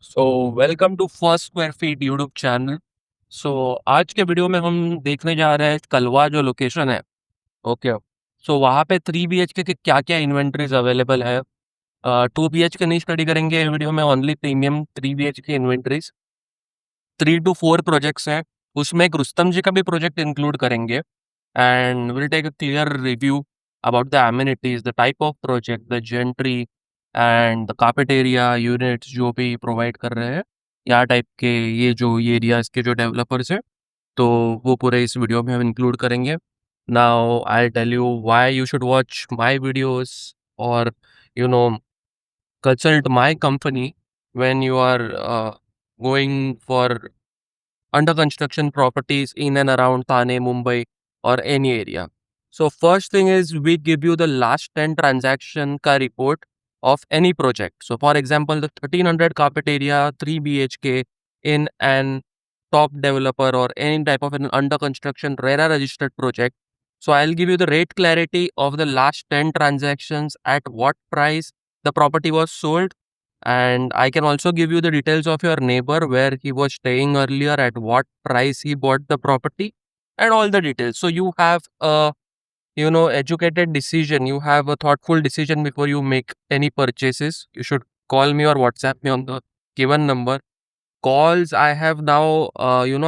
So welcome to first square feet YouTube channel. So आज के video में हम देखने जा रहे हैं कलवा जो लोकेशन है। ओके। सो वहाँ पे 3 BHK के क्या क्या इन्वेंट्रीज अवेलेबल है। 2 BHK नहीं स्टडी करेंगे वीडियो में, only premium 3 BHK inventories. 3 to 4 projects हैं, उसमें एक रुस्तम जी का भी प्रोजेक्ट इंक्लूड करेंगे। And will take a clear review about the amenities, the type of project, the gentry and the carpet area units जो भी प्रोवाइड कर रहे हैं या टाइप के ये एरियाज के जो डेवलपर्स हैं, तो वो पूरे इस वीडियो में हम इंक्लूड करेंगे। Now I tell you why you should watch my videos और you know consult my company when you are going for under construction properties in and around Thane, Mumbai, or any area. So first thing is we give you the last 10 transaction ka report of any project. So for example, the 1300 carpet area, 3 BHK in an top developer or any type of an under construction RERA registered project. So I'll give you the rate clarity of the last 10 transactions, at what price the property was sold, and I can also give you the details of your neighbor, where he was staying earlier, at what price he bought the property, and all the details. So you have a educated decision, you have a thoughtful decision before you make any purchases. You should call me or WhatsApp me on the given number. Calls, I have now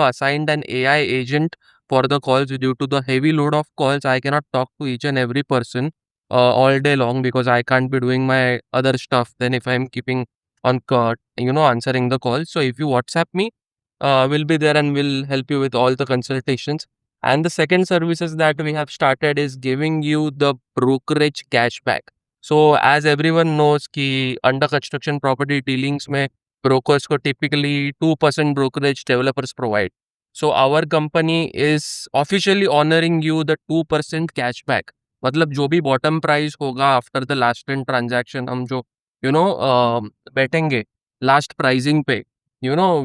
assigned an AI agent for the calls. Due to the heavy load of calls, I cannot talk to each and every person all day long, because I can't be doing my other stuff then if I'm keeping on answering the calls. So if you WhatsApp me, we'll be there and we'll help you with all the consultations. And the second services that we have started is giving you the brokerage cashback. So as everyone knows कि under construction property dealings में brokers को typically 2% brokerage developers provide. So our company is officially honoring you the 2% cashback. मतलब जो भी bottom price होगा after the last 10 transaction, हम जो बैठेंगे last pricing पे,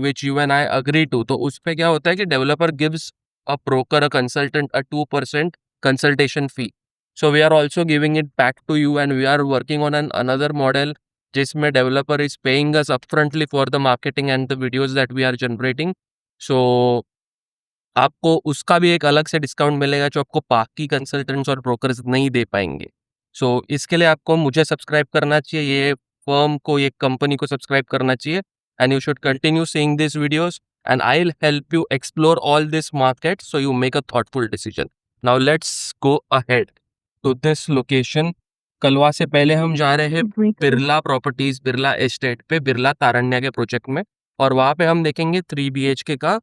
which you and I agree to, तो उस पे क्या होता है कि developer gives a broker, a consultant, a 2% consultation fee. So we are also giving it back to you, and we are working on another model जिसमें developer is paying us upfrontly for the marketing and the videos that we are generating. So आपको उसका भी एक अलग से discount मिलेगा जो आपको बाकी कंसल्टेंट्स और ब्रोकर्स नहीं दे पाएंगे। सो इसके लिए आपको मुझे सब्सक्राइब करना चाहिए, ये फर्म को, ये कंपनी को सब्सक्राइब करना चाहिए, and you should continue seeing this videos, and I will help you explore all this market so you make a thoughtful decision. Now let's go ahead to this location. Kalwa से पहले हम जा रहे हैं Birla properties, Birla estate पे, बिरला तारण्या के project में, और वहाँ पे हम देखेंगे 3 BHK का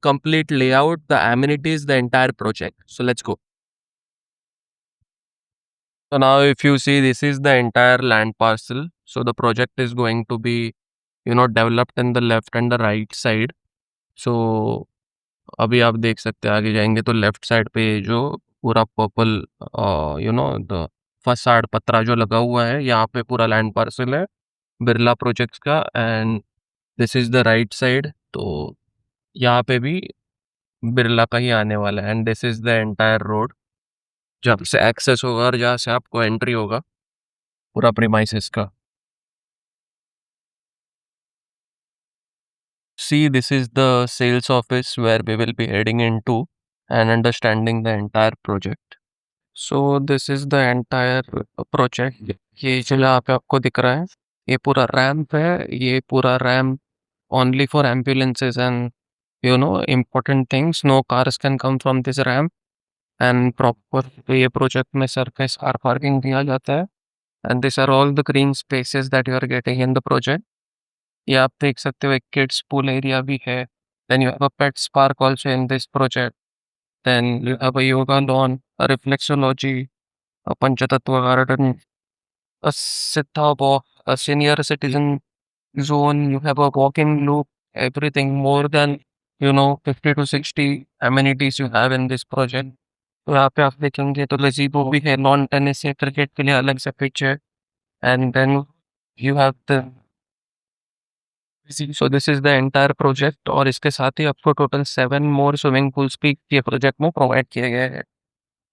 complete layout, the amenities, the entire project. So let's go. So now if you see, this is the entire land parcel. So the project is going to be, developed in the left and the right side. So अभी आप देख सकते हैं, आगे जाएंगे तो left side पे जो पूरा पर्पल द फसाड पत्रा जो लगा हुआ है, यहाँ पे पूरा लैंड पार्सल है बिरला प्रोजेक्ट्स का, and this is the right side. तो यहाँ पे भी बिरला का ही आने वाला है, and this is the entire road जहाँ से एक्सेस होगा और जहाँ से आपको एंट्री होगा पूरा प्रीमाइसेस का। See, this is the sales office where we will be heading into and understanding the entire project. So this is the entire project. ये जो यहाँ पे आपको दिख रहा है, ये पूरा रैम्प है, ये पूरा ramp only for ambulances and important things. No cars can come from this ramp, and proper ये प्रोजेक्ट में सरफेस कार पार्किंग दिया जाता है, and these are all the green spaces that you are getting in the project. ये आप देख सकते हो, एक किड्स पूल एरिया भी है, then you have a pets park also in this project, then you have a yoga lawn, a reflexology, a panchatattva garden, a siddha walk, a senior citizen zone, you have a walking loop, everything more than 50 to 60 amenities you have in this project. तो यहाँ पे आप देखेंगे तो गज़ीबो भी है, lawn tennis है, cricket के लिए अलग से पिच है, and then you have the so this is the entire project, और इसके साथ ही आपको टोटल 7 मोर स्विमिंग पूल्स भी ये प्रोजेक्ट में प्रोवाइड किए गए हैं।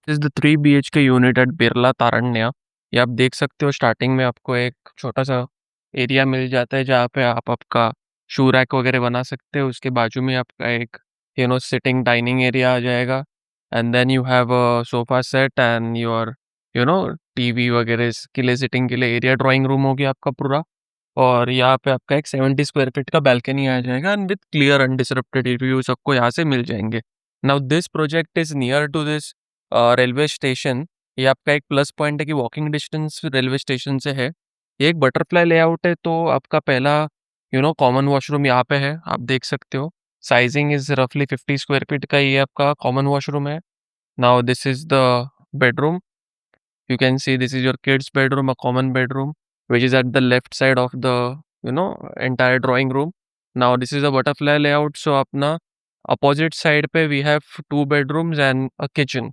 This is the 3 BHK unit at Birla Taranya. ये आप देख सकते हो, स्टार्टिंग में आपको एक छोटा सा एरिया मिल जाता है जहाँ पे आप आपका शू रैक वगैरह बना सकते हो। उसके बाजू में आपका एक सिटिंग डाइनिंग एरिया आ जाएगा, and then you have a sofa set and your TV वगैरह के लिए सिटिंग के लिए एरिया। ड्राइंग रूम हो गया आपका पूरा, और यहाँ पे आपका एक 70 स्क्वायर फीट का बैल्कनी आ जाएगा, and with clear undisrupted reviews आपको यहाँ से मिल जाएंगे। Now this project is near to this railway station. ये आपका एक प्लस पॉइंट है कि वॉकिंग डिस्टेंस रेलवे स्टेशन से है। ये एक बटरफ्लाई लेआउट है, तो आपका पहला कॉमन वॉशरूम यहाँ पे है, आप देख सकते हो। साइजिंग इज रफली 50 स्क्वायर फीट का ये आपका कॉमन वॉशरूम है। Now this is the bedroom. You can see this is your kids bedroom, a common bedroom, which is at the left side of the entire drawing room. Now this is a butterfly layout, so apna opposite side pe we have two bedrooms and a kitchen.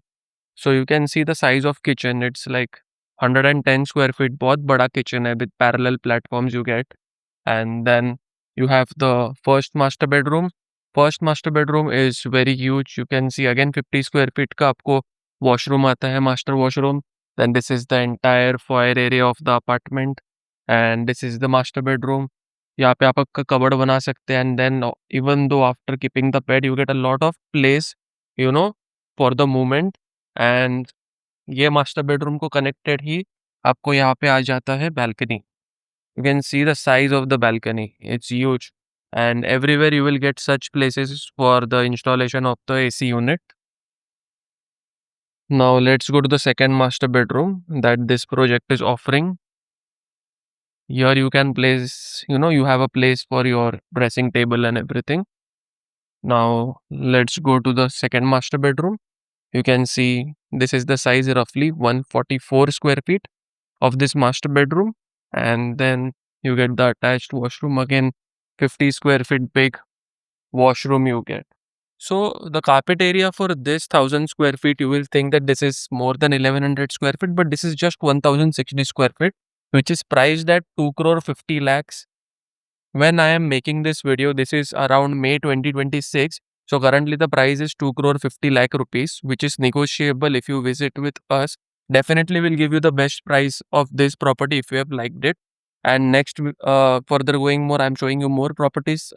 So you can see the size of kitchen, it's like 110 square feet, bahut bada kitchen hai with parallel platforms you get. And then you have the first master bedroom. First master bedroom is very huge. You can see again 50 square feet का आपको washroom आता है, master washroom. Then this is the entire foyer area of the apartment, and this is the master bedroom. यहाँ पे आप आपका cupboard बना सकते हैं, and then even though after keeping the bed you get a lot of place you know for the movement. And ये master bedroom को connected ही आपको यहाँ पे आ जाता है balcony. You can see the size of the balcony. It's huge. And everywhere you will get such places for the installation of the AC unit. Now let's go to the second master bedroom that this project is offering. Here you can place, you have a place for your dressing table and everything. Now let's go to the second master bedroom. You can see this is the size roughly 144 square feet of this master bedroom, and then you get the attached washroom again, 50 square feet big washroom you get. So the carpet area for this 1000 square feet, you will think that this is more than 1100 square feet, but this is just 1060 square feet, which is priced at 2 crore 50 lakhs. When I am making this video, this is around May 2026. So currently the price is 2 crore 50 lakh rupees, which is negotiable if you visit with us. Definitely will give you the best price of this property if you have liked it. And next, further going more, I'm showing you more properties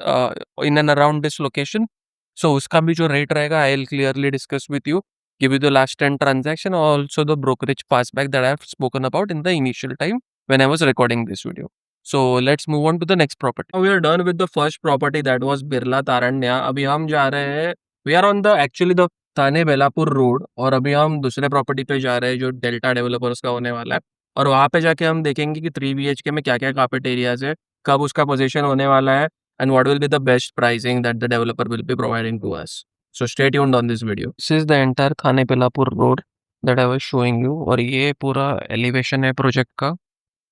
in and around this location. So उसका भी जो rate रहेगा, I'll clearly discuss with you, give you the last 10 transaction, also the brokerage passback that I have spoken about in the initial time when I was recording this video. So let's move on to the next property. Now we are done with the first property, that was Birla Taranya. अभी हम जा रहे हैं, we are on the actually the Thane Belapur road, और अभी हम दूसरे property पे जा रहे हैं जो डेल्टा डेवलपर्स का होने वाला है। और वहाँ पे जाके हम देखेंगे कि 3 BHK में क्या क्या कार्पेट एरियाज है, कब उसका पोजीशन होने वाला है, and what will be the best pricing that the developer will be providing to us. So stay tuned on this video. This is the entire Thane Belapur road that I was showing you, और ये पूरा elevation है project का।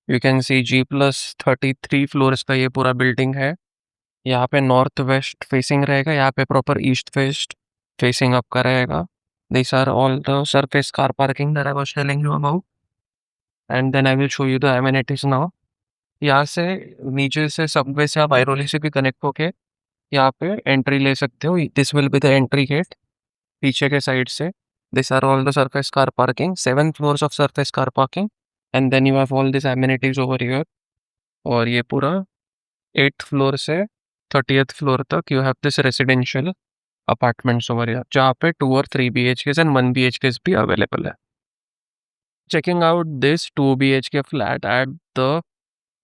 You can C G+33 floors का ये पूरा building है। यहाँ पे नॉर्थ वेस्ट फेसिंग रहेगा, यहाँ पे प्रॉपर ईस्ट वेस्ट फेसिंग आपका रहेगा। These are all the surface car parking that I was telling you about. And then I will show you the amenities now. यहाँ से नीचे से सबवे से आप आइरोली से भी कनेक्ट होके यहाँ पे एंट्री ले सकते हो। This will be the entry gate पीछे के साइड से। This are all the surface car parking, 7 floors of surface car parking, and then you have all this amenities over here. और ये पूरा 8th फ्लोर से 30th फ्लोर तक you have this residential apartments over here, जहाँ पे 2 और 3 BHKs एंड 1 BHKs भी अवेलेबल है। Checking out this 2 BHK flat at the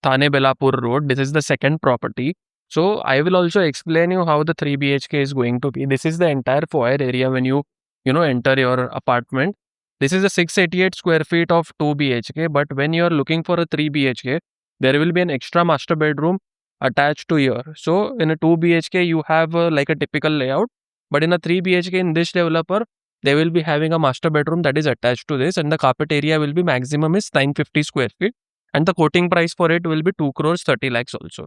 Thane Belapur Road. This is the second property. So I will also explain you how the 3 BHK is going to be. This is the entire foyer area when you enter your apartment. This is a 688 square feet of 2 BHK, but when you are looking for a 3 BHK, there will be an extra master bedroom attached to here. So in a 2 BHK, you have like a typical layout, but in a 3 BHK in this developer, they will be having a master bedroom that is attached to this, and the carpet area will be maximum is 950 square feet, and the quoting price for it will be 2 crores 30 lakhs also.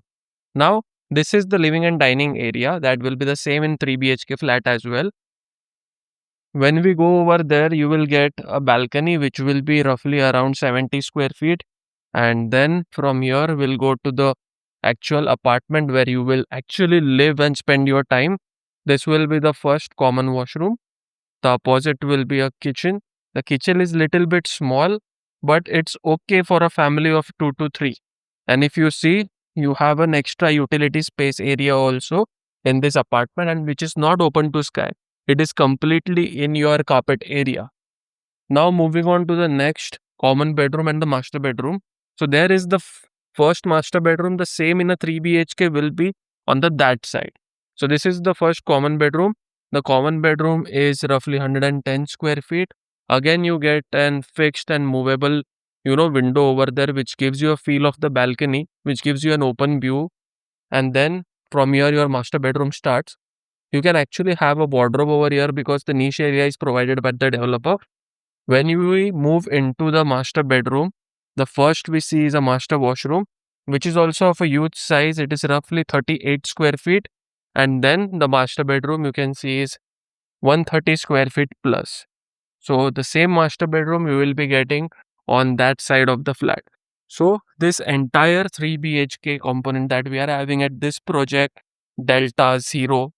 Now, this is the living and dining area that will be the same in 3 BHK flat as well. When we go over there, you will get a balcony which will be roughly around 70 square feet, and then from here we'll go to the actual apartment where you will actually live and spend your time. This will be the first common washroom. The opposite will be a kitchen. The kitchen is little bit small, but it's okay for a family of 2 to 3. And if you see, you have an extra utility space area also in this apartment, and which is not open to sky. It is completely in your carpet area. Now moving on to the next common bedroom and the master bedroom. So there is the first master bedroom, the same in a 3 BHK will be on the that side. So this is the first common bedroom. The common bedroom is roughly 110 square feet. Again, you get an fixed and movable, window over there, which gives you a feel of the balcony, which gives you an open view. And then from here, your master bedroom starts. You can actually have a wardrobe over here because the niche area is provided by the developer. When we move into the master bedroom, the first we see is a master washroom, which is also of a huge size. It is roughly 38 square feet. And then the master bedroom you can see is 130 square feet plus. So the same master bedroom you will be getting on that side of the flat. So this entire 3 BHK component that we are having at this project, Delta Zero,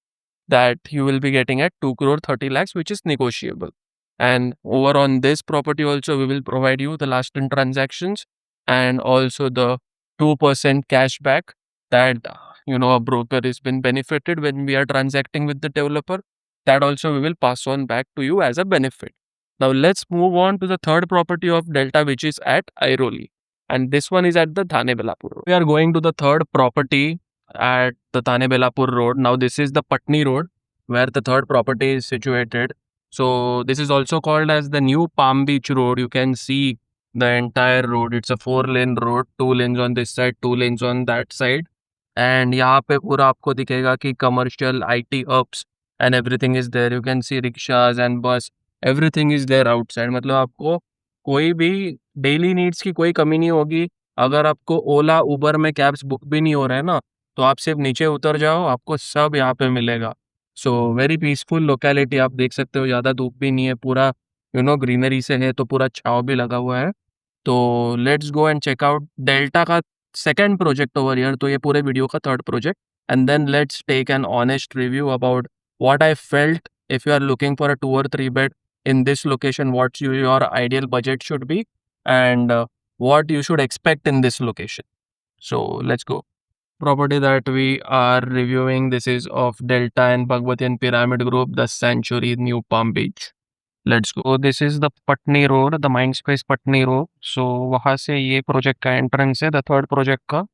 that you will be getting at 2 crore 30 lakhs, which is negotiable. And over on this property also, we will provide you the last in transactions and also the 2% cashback that, a broker has been benefited when we are transacting with the developer. That also we will pass on back to you as a benefit. Now let's move on to the third property of Delta, which is at Airoli. And this one is at the Thane Belapur Road. We are going to the third property at the Thane Belapur Road. Now this is the Patni Road where the third property is situated. So this is also called as the new Palm Beach Road. You can see the entire road. It's a 4-lane road, 2 lanes on this side, 2 lanes on that side. And यहाँ पे पूरा आपको दिखेगा कि commercial IT hubs and everything is there. You can see rickshaws and bus. Everything is there outside. मतलब आपको कोई भी डेली नीड्स की कोई कमी नहीं होगी. अगर आपको ओला उबर में कैब्स बुक भी नहीं हो रहे हैं ना, तो आप सिर्फ नीचे उतर जाओ, आपको सब यहाँ पे मिलेगा. So very peaceful locality. आप देख सकते हो ज़्यादा धूप भी नहीं है, पूरा ग्रीनरी से है, तो पूरा छाँव भी लगा हुआ है. तो let's go and check out Delta का सेकंड प्रोजेक्ट ओवर हियर. तो ये पूरे वीडियो का third project. And then let's take an honest review about what I felt if you are looking for a 2 or 3 bed in this location, what your ideal budget should be, and what you should expect in this location. So let's go. Property that we are reviewing, this is of Delta and Bhagwati and Pyramid Group, the Century New Palm Beach. Let's go. This is the Patni Road, the Mindspace Patni Road. So वहाँ से ये project का entrance है, the third project का.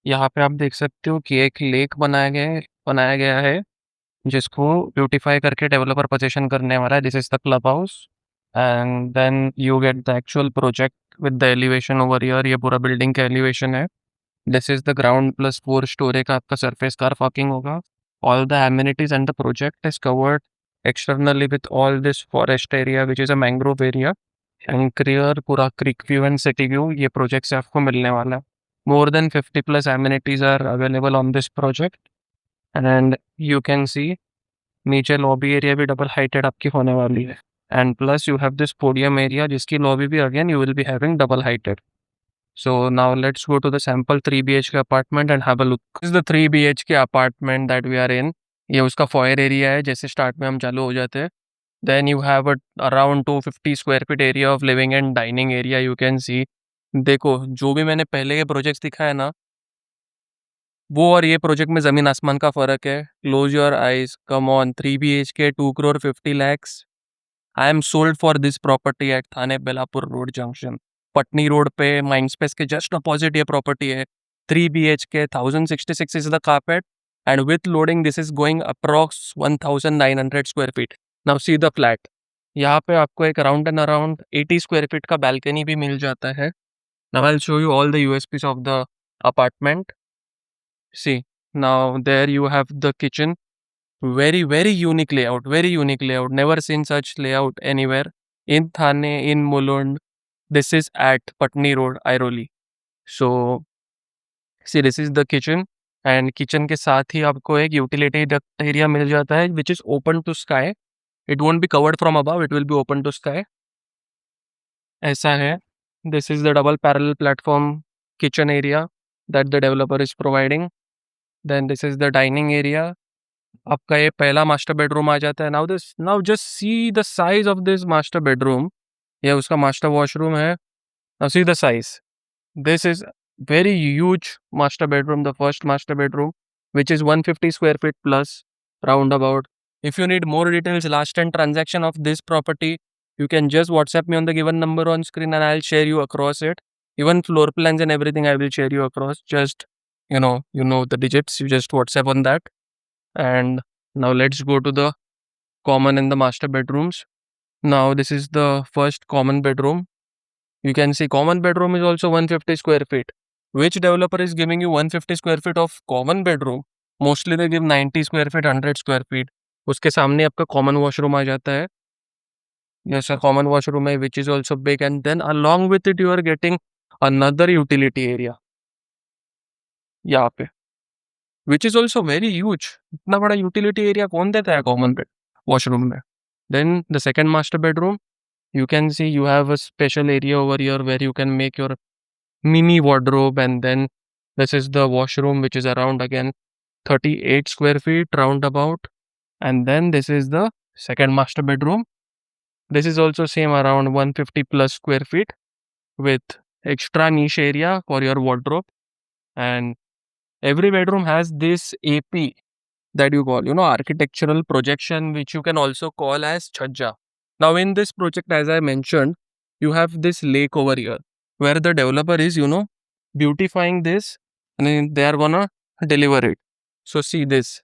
यहाँ पे आप देख सकते हो कि एक लेक बनाया गया है जिसको ब्यूटीफाई करके डेवलपर पोजीशन करने वाला है. This is the club house and then you get the actual project with the elevation over here. ये पूरा बिल्डिंग का एलिवेशन है. This is the ground plus 4 story का आपका सरफेस कार पार्किंग होगा. All the amenities and the project is covered externally with all this forest area which is a mangrove area and clear पूरा creek view and city view ये project से आपको मिलने वाला है. More than 50+ amenities are available on this project and you can see नीचे lobby area भी double heighted आपकी होने वाली है. And plus you have this podium area जिसकी लॉबी भी again you will be having double heighted. So now let's go to the sample 3 BHK apartment and have a look. This is the 3 BHK apartment that we are in. ये उसका foyer area है. जैसे start में हम चालू हो जाते हैं, then you have around 250 square feet area of living and dining area. You can see. देखो जो भी मैंने पहले के प्रोजेक्ट्स दिखाया ना, वो और ये प्रोजेक्ट में ज़मीन आसमान का फ़र्क है. Close your eyes, come on. 3 BHK 2 crore 50 lakhs. I am sold for this property eight Thane Belapur road junction. Patni road पे माइंडस्पेस के जस्ट अपोजिट ये प्रॉपर्टी है. 3 BHK 1066 is the carpet and with loading this is going approx 1900 square feet. Now see the flat. यहाँ पे आपको एक around and around 80 square feet का balcony भी मिल जाता है. Now I will show you all the USPs of the apartment. See now there you have the kitchen. Very unique layout, never seen such layout anywhere in Thane, in Mulund. This is at Patni Road, Airoli. So see, this is the kitchen and kitchen के साथ ही आपको एक utility duct area मिल जाता है which is open to sky. It won't be covered from above, it will be open to sky. ऐसा है. This is the double parallel platform kitchen area that the developer is providing. Then this is the dining area. आपका ये पहला master bedroom आ जाता है. Now just see the size of this master bedroom. ये उसका master washroom है. Now see the size. This is very huge master bedroom, the first master bedroom, which is 150 square feet plus roundabout. If you need more details, last and transaction of this property, you can just WhatsApp me on the given number on screen and I'll share you across it. Even floor plans and everything I will share you across. Just you know the digits, you just WhatsApp on that. And now let's go to the common and the master bedrooms. Now this is the first common bedroom. You can see common bedroom is also 150 square feet. Which developer is giving you 150 square feet of common bedroom? Mostly they give 90 square feet, 100 square feet. उसके सामने आपका common washroom आ जाता है. Yes, a common washroom है, which is also big, and then along with it you are getting another utility area यहाँ पे, which is also very huge. इतना बड़ा utility area कौन देता है common bed washroom में? Then the second master bedroom, you can see you have a special area over here where you can make your mini wardrobe, and then this is the washroom, which is around again 38 square feet roundabout, and then this is the second master bedroom. This is also same around 150 plus square feet with extra niche area for your wardrobe, and every bedroom has this AP that you call, architectural projection, which you can also call as chhajja. Now in this project, as I mentioned, you have this lake over here where the developer is, beautifying this, and then they are gonna deliver it. So see this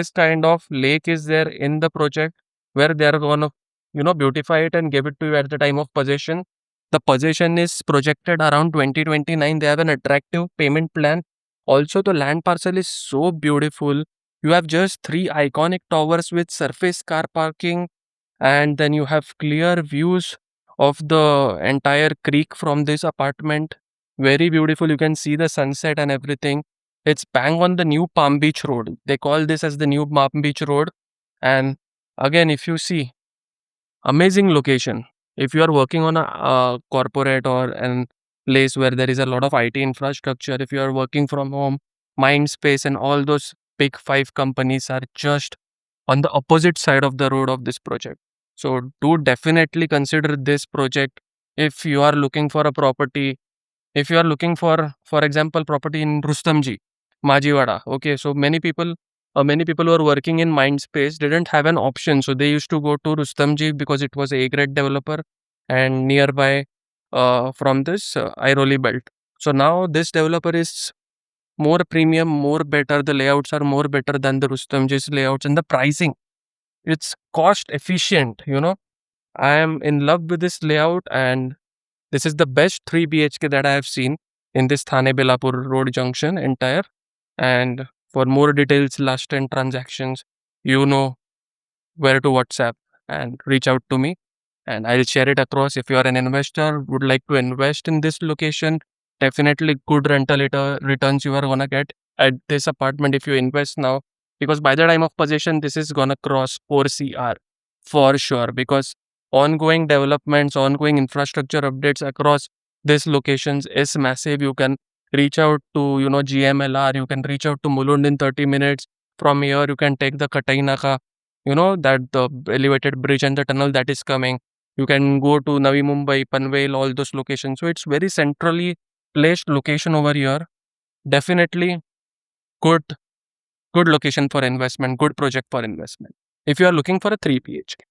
kind of lake is there in the project where they are gonna, beautify it and give it to you at the time of possession. The possession is projected around 2029. They have an attractive payment plan. Also, the land parcel is so beautiful. You have just 3 iconic towers with surface car parking, and then you have clear views of the entire creek from this apartment. Very beautiful. You can see the sunset and everything. It's bang on the new Palm Beach Road. They call this as the new Palm Beach Road. And again, if you see, amazing location. If you are working on a corporate or an place where there is a lot of IT infrastructure, if you are working from home, Mindspace and all those big 5 companies are just on the opposite side of the road of this project. So do definitely consider this project if you are looking for a property. If you are looking for example, property in Rustamji, Majiwada. Okay, so many people who are working in Mindspace didn't have an option, so they used to go to Rustamji because it was a grade developer and nearby from this Airoli belt. So now this developer is more premium, more better. The layouts are more better than the Rustamji's layouts, and the pricing, it's cost efficient. I am in love with this layout, and this is the best 3 BHK that I have seen in this Thane Belapur Road Junction entire. And for more details, last 10 transactions, you know where to WhatsApp and reach out to me, and I'll share it across. If you are an investor, would like to invest in this location, definitely good rental returns you are gonna get at this apartment if you invest now, because by the time of possession, this is gonna cross 4 CR for sure, because ongoing developments, ongoing infrastructure updates across these locations is massive. You can reach out to, GMLR, you can reach out to Mulund in 30 minutes. From here, you can take the Katainaka, that the elevated bridge and the tunnel that is coming. You can go to Navi Mumbai, Panvel, all those locations. So it's very centrally placed location over here. Definitely good good location for investment, good project for investment if you are looking for a 3 BHK.